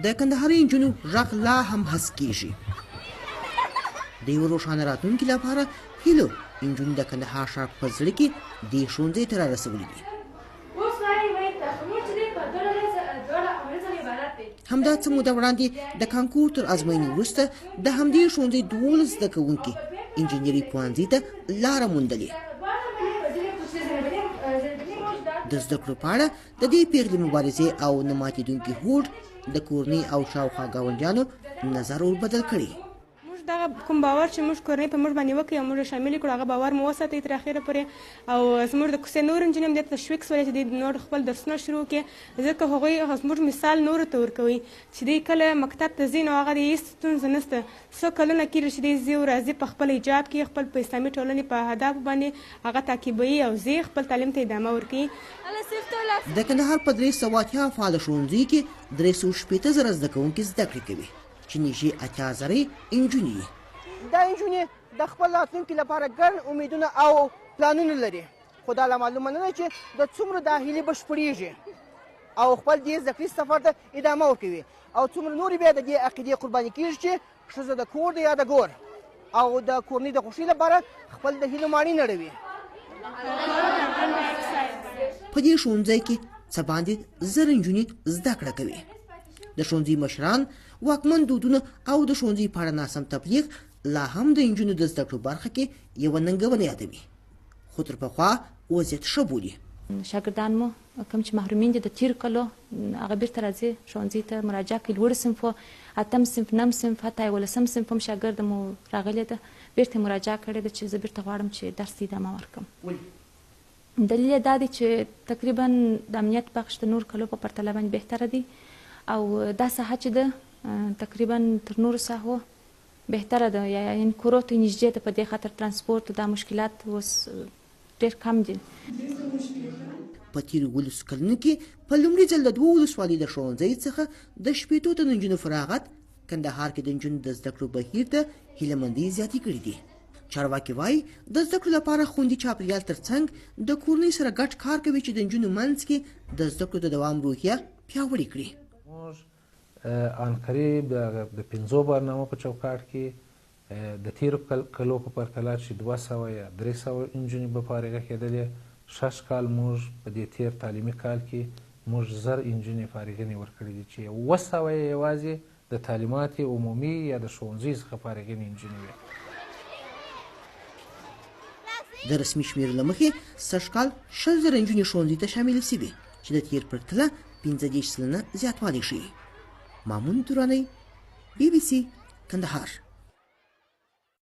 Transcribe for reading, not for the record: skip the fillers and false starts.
د کندهاري نجونو غږ لا هم هڅ کیږي. د یو روښانه راتلونکي لپاره هیلو نجونې د کندهار ښار په زړه کې دې ښوونځي ته رارسولي دي. همدا څه موده وړاندې د کانکور تر ازموینې وروسته د همدې ښوونځي 12 زده کوونکي انجینري پوهنځي ته لاره موندلې. د زده کړو په اړه د دې پیغلې مبارزې او نه ماتېدونکي هوډ د کورنۍ او شاوخوا ګاونډیانو نظر وربدل کړي. دغه کوم باور چې موږ کورنۍ په موږ باندې وکړي او موږ شامل کړو هغه باور مو وساتئ تر اخره پورې او زموږ د کوڅې نور نجونې هم دې ته تشویق سولې چې دوی نور خپل درسونه شروع کړي ځکه هغوی زموږ مثال نورو ته ورکوي چې دوی کله مکتب ته ځي نو هغه د هېڅ ستونزه نشته. څو کلونه کېږي چې دوی ځي او راځي په خپل حجاب کې خپل په اسلامي ټولنې په اهدافو باندې هغه تعقیبوي او ځي خپل تعلیم ته ادامه ورکوي. د کندهار په 380 فعاله ښوونځي کې 380 زره زده کوونکي زده کړې کوي چې نږدې 80 زره نجونې دي. دا نجونې د خپل راتلونکي لپاره ګڼ امیدونه او پلانونه لري خو دا لا معلومه نه ده چې د څومره دا هیلې بشپړېږي او خپل دې زده کړې سفر ته ادامه ورکوي او څومره نورې بیا د دې عقیدې قرباني کېږي چې ښځه د کور ده یا د ګور او د کورنۍ د خوښۍ لپاره خپل د هیلو ماڼۍ نړوي. په دې ښوونځي کې څه باندې زره نجونې زده کړه کوي. د ښوونځي مشران واکمن دودونه او د ښوونځي په اړه ناسم تبلیغ لا هم د نجونو د زده کړو برخه کې یوه ننګونه یادوي خو تر پخوا وضعیت ښه بولي. شاګردان مو کوم چې محرومین دي د تېرو کلو هغه بیرته راځي ښوونځي ته مراجعه کوي. لوړ صنف و 8م صنف 9م صنف حتی 11م صنف هم شاګرد مو راغلی ده بیرته مراجعه کړې ده چې زه بیرته غواړم چې درس ادامه ورکړم. دلیل یې دا دی چې تقریبا د امنیت بخش د نور کلو په پرتله باندې بهتره دی او دا ساحه چې ده تقریبا تر نورو ساحو بهتره ده یعنې کورو ته نږدې ده. په دې خاطر ترانسپورت دا مشکلات اوس ډېر کم دي. په تېرو 12 کلونو کې په لومړي ځل د 2 ولسوالۍ د ښوونځي څخه د 80 تنو نجونو فراغت کندهار کې د نجونو د زده کړو بهیر ته هیلهمندۍ زیاتې کړي دي. چارواکي وایي د زده کړو لپاره خوندي چاپېریال ترڅنګ د کورنۍ سره ګډ کار کوي چې د نجونو منځ کې د زده کړو د دوام روحیه پیاوړې کړي. انقریب د 5 برنامه په چوکاټ کې د تیرو کلو په پرتله چې 200 یا 300 نجونې به فارغه کېدلې. 6 کال موږ په دې تیر تعلیمي کال کې موږ 1000 نجونې فارغینې ورکړې دي چې 200 یې یوازې د تعلیمات عمومي یا د ښوونځي څخه فارغینې نجونې وې. د رسمي شمیرو له مخې سږکال 6 زره نجونې ښوونځي ته شاملې شوې چې د تیر پرتله 15 سلنه زیاتوالی ښیي. مامون درانی BBC کندهار.